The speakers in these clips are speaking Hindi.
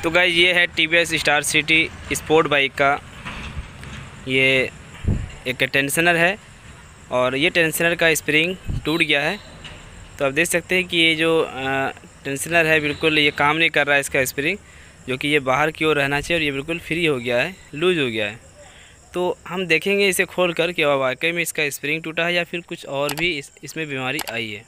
तो गाइस ये है TVS star city sport bike का ये एक टेंशनर है और ये टेंशनर का स्प्रिंग टूट गया है। तो आप देख सकते हैं कि ये जो टेंशनर है बिल्कुल ये काम नहीं कर रहा है, इसका स्प्रिंग जो कि ये बाहर की ओर रहना चाहिए और ये बिल्कुल फ्री हो गया है, लूज़ हो गया है। तो हम देखेंगे इसे खोल कर कि वाकई में इसका स्प्रिंग टूटा है या फिर कुछ और भी इसमें बीमारी आई है।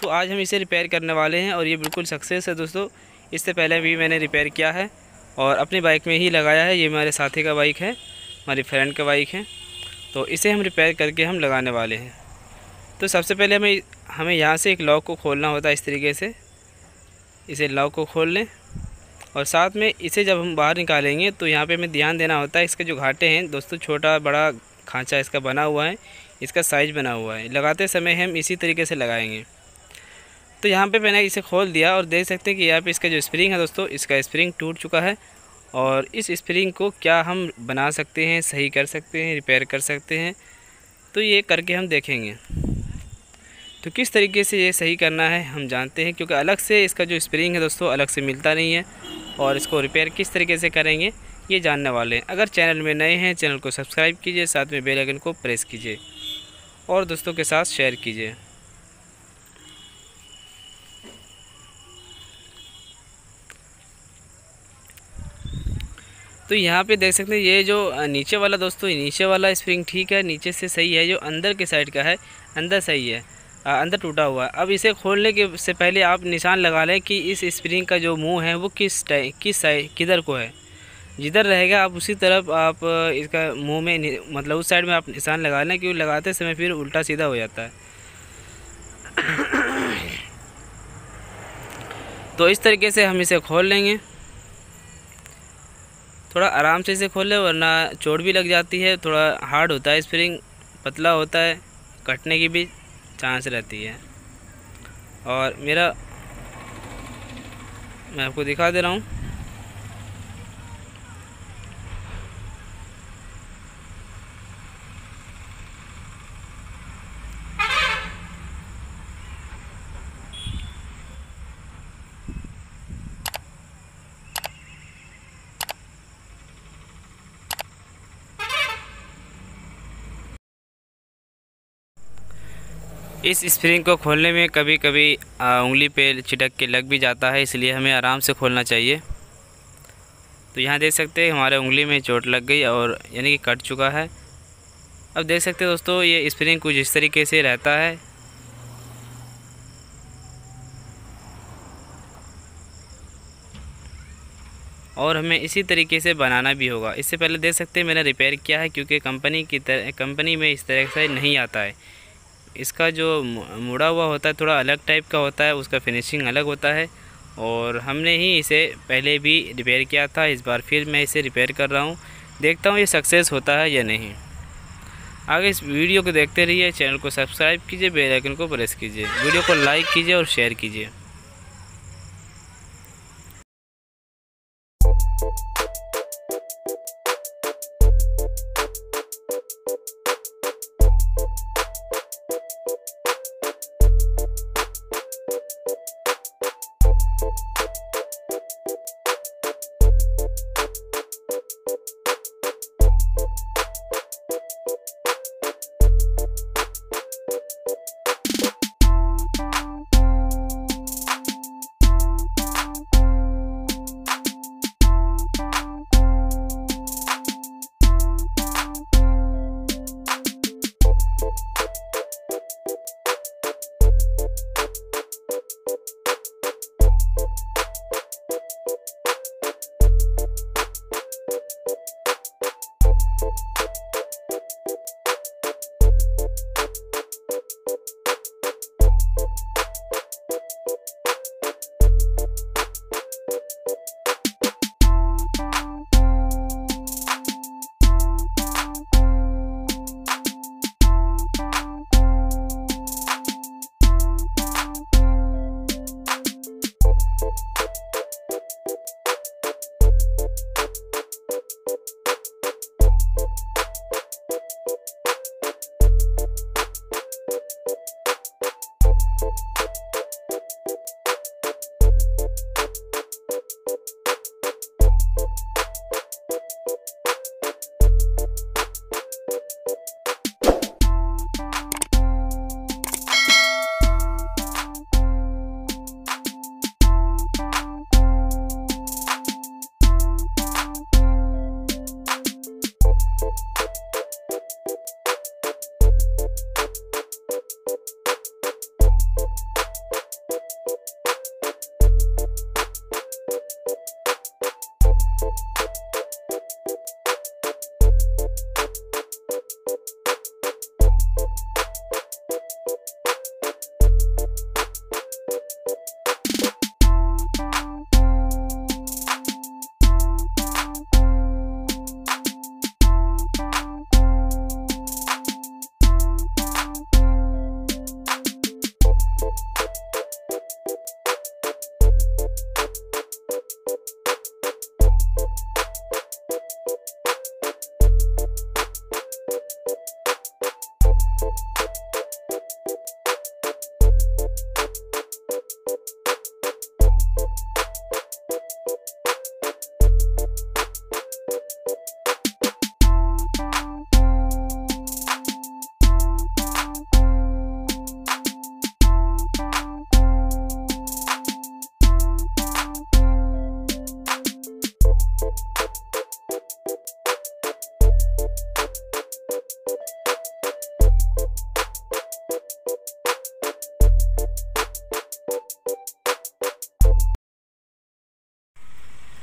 तो आज हम इसे रिपेयर करने वाले हैं और ये बिल्कुल सक्सेस है दोस्तों। इससे पहले भी मैंने रिपेयर किया है और अपनी बाइक में ही लगाया है। ये हमारे साथी का बाइक है, हमारी फ्रेंड का बाइक है। तो इसे हम रिपेयर करके हम लगाने वाले हैं। तो सबसे पहले हमें यहाँ से एक लॉक को खोलना होता है। इस तरीके से इसे लॉक को खोल लें और साथ में इसे जब हम बाहर निकालेंगे तो यहाँ पे हमें ध्यान देना होता है। इसके जो घाटे हैं दोस्तों, छोटा बड़ा खांचा इसका बना हुआ है, इसका साइज़ बना हुआ है। लगाते समय हम इसी तरीके से लगाएंगे। तो यहाँ पे मैंने इसे खोल दिया और देख सकते हैं कि यहाँ पे इसका जो स्प्रिंग है दोस्तों, इसका स्प्रिंग टूट चुका है। और इस स्प्रिंग को क्या हम बना सकते हैं, सही कर सकते हैं, रिपेयर कर सकते हैं, तो ये करके हम देखेंगे। तो किस तरीके से ये सही करना है हम जानते हैं, क्योंकि अलग से इसका जो स्प्रिंग है दोस्तों अलग से मिलता नहीं है। और इसको रिपेयर किस तरीके से करेंगे ये जानने वाले हैं। अगर चैनल में नए हैं चैनल को सब्सक्राइब कीजिए, साथ में बेल आइकन को प्रेस कीजिए और दोस्तों के साथ शेयर कीजिए। तो यहाँ पे देख सकते हैं ये जो नीचे वाला दोस्तों, नीचे वाला स्प्रिंग ठीक है, नीचे से सही है। जो अंदर के साइड का है अंदर सही है, अंदर टूटा हुआ है। अब इसे खोलने के से पहले आप निशान लगा लें कि इस स्प्रिंग का जो मुंह है वो किस साइड किधर को है। जिधर रहेगा आप उसी तरफ आप इसका मुंह में मतलब उस साइड में आप निशान लगा लें, क्योंकि लगाते समय फिर उल्टा सीधा हो जाता है। तो इस तरीके से हम इसे खोल लेंगे। थोड़ा आराम से इसे खोलें वरना चोट भी लग जाती है। थोड़ा हार्ड होता है स्प्रिंग, पतला होता है, कटने की भी चांस रहती है। और मैं आपको दिखा दे रहा हूँ। इस स्प्रिंग को खोलने में कभी कभी उंगली पे चिटक के लग भी जाता है, इसलिए हमें आराम से खोलना चाहिए। तो यहाँ देख सकते हैं हमारे उंगली में चोट लग गई और यानी कि कट चुका है। अब देख सकते हैं दोस्तों ये स्प्रिंग कुछ इस तरीके से रहता है। और हमें इसी तरीके से बनाना भी होगा। इससे पहले देख सकते हैं मैंने रिपेयर किया है, क्योंकि कंपनी में इस तरह से नहीं आता है। इसका जो मुड़ा हुआ होता है थोड़ा अलग टाइप का होता है, उसका फिनिशिंग अलग होता है। और हमने ही इसे पहले भी रिपेयर किया था, इस बार फिर मैं इसे रिपेयर कर रहा हूँ। देखता हूँ ये सक्सेस होता है या नहीं। आगे इस वीडियो को देखते रहिए, चैनल को सब्सक्राइब कीजिए, बेल आइकन को प्रेस कीजिए, वीडियो को लाइक कीजिए और शेयर कीजिए।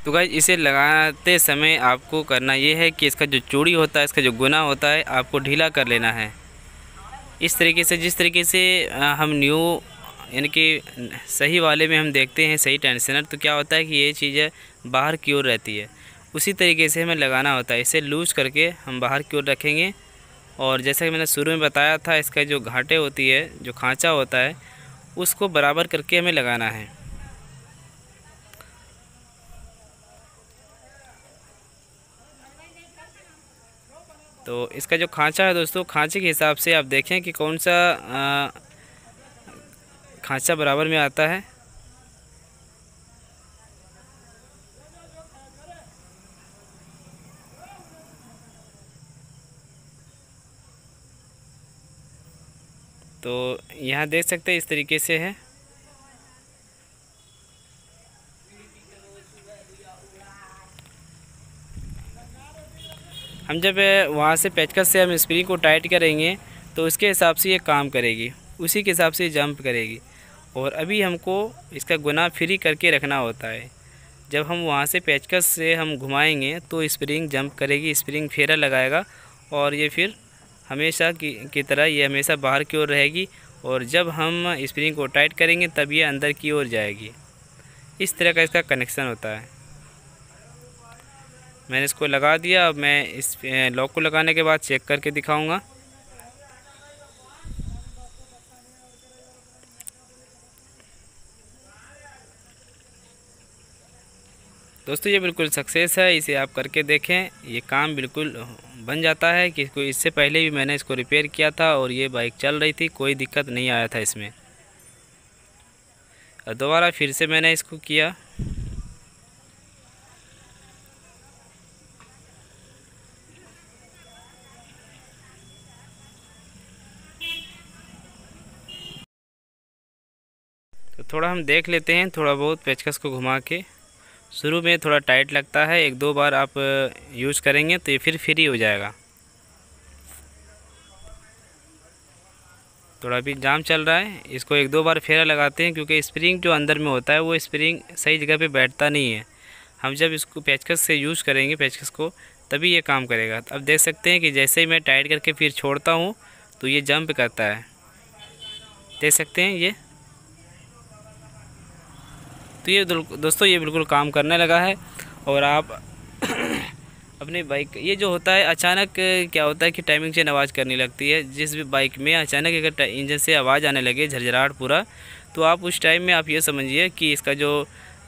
तो गाइस इसे लगाते समय आपको करना ये है कि इसका जो चूड़ी होता है, इसका जो गुना होता है, आपको ढीला कर लेना है। इस तरीके से, जिस तरीके से हम न्यू यानी कि सही वाले में हम देखते हैं सही टेंशनर, तो क्या होता है कि ये चीज़ें बाहर की ओर रहती है, उसी तरीके से हमें लगाना होता है। इसे लूज़ करके हम बाहर की ओर रखेंगे। और जैसा कि मैंने शुरू में बताया था, इसका जो घाटे होती है, जो खांचा होता है, उसको बराबर करके हमें लगाना है। तो इसका जो खांचा है दोस्तों, खांचे के हिसाब से आप देखें कि कौन सा खांचा बराबर में आता है। तो यहाँ देख सकते हैं इस तरीके से है। हम जब वहाँ से पेचकस से हम स्प्रिंग को टाइट करेंगे तो उसके हिसाब से ये काम करेगी, उसी के हिसाब से जंप करेगी। और अभी हमको इसका गुना फ्री करके रखना होता है। जब हम वहाँ से पेचकस से हम घुमाएंगे तो स्प्रिंग जंप करेगी, स्प्रिंग फेरा लगाएगा और ये फिर हमेशा की तरह ये हमेशा बाहर की ओर रहेगी। और जब हम स्प्रिंग को टाइट करेंगे तब ये अंदर की ओर जाएगी। इस तरह का इसका कनेक्शन होता है। मैंने इसको लगा दिया। अब मैं इस लॉक को लगाने के बाद चेक करके दिखाऊंगा। दोस्तों ये बिल्कुल सक्सेस है, इसे आप करके देखें, ये काम बिल्कुल बन जाता है। कि कोई इससे पहले भी मैंने इसको रिपेयर किया था और ये बाइक चल रही थी, कोई दिक्कत नहीं आया था इसमें। और दोबारा फिर से मैंने इसको किया। तो थोड़ा हम देख लेते हैं, थोड़ा बहुत पेचकस को घुमा के। शुरू में थोड़ा टाइट लगता है, एक दो बार आप यूज़ करेंगे तो ये फिर फ्री हो जाएगा। थोड़ा भी जाम चल रहा है, इसको एक दो बार फेरा लगाते हैं, क्योंकि स्प्रिंग जो अंदर में होता है वो स्प्रिंग सही जगह पे बैठता नहीं है। हम जब इसको पेचकस से यूज़ करेंगे पेचकस को, तभी ये काम करेगा। अब देख सकते हैं कि जैसे ही मैं टाइट करके फिर छोड़ता हूँ तो ये जंप करता है, देख सकते हैं ये। तो ये दोस्तों ये बिल्कुल काम करने लगा है। और आप अपनी बाइक, ये जो होता है अचानक क्या होता है कि टाइमिंग से आवाज़ करने लगती है। जिस भी बाइक में अचानक अगर इंजन से आवाज़ आने लगे, झरझराहट पूरा, तो आप उस टाइम में आप ये समझिए कि इसका जो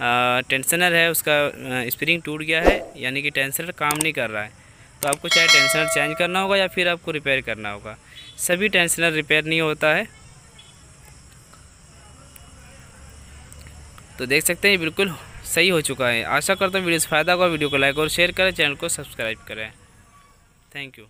टेंशनर है उसका स्प्रिंग टूट गया है, यानी कि टेंशनर काम नहीं कर रहा है। तो आपको चाहे टेंशनर चेंज करना होगा या फिर आपको रिपेयर करना होगा। सभी टेंशनर रिपेयर नहीं होता है। तो देख सकते हैं बिल्कुल सही हो चुका है। आशा करता हूँ वीडियो से फ़ायदा होगा। वीडियो को लाइक और शेयर करें, चैनल को सब्सक्राइब करें। Thank you.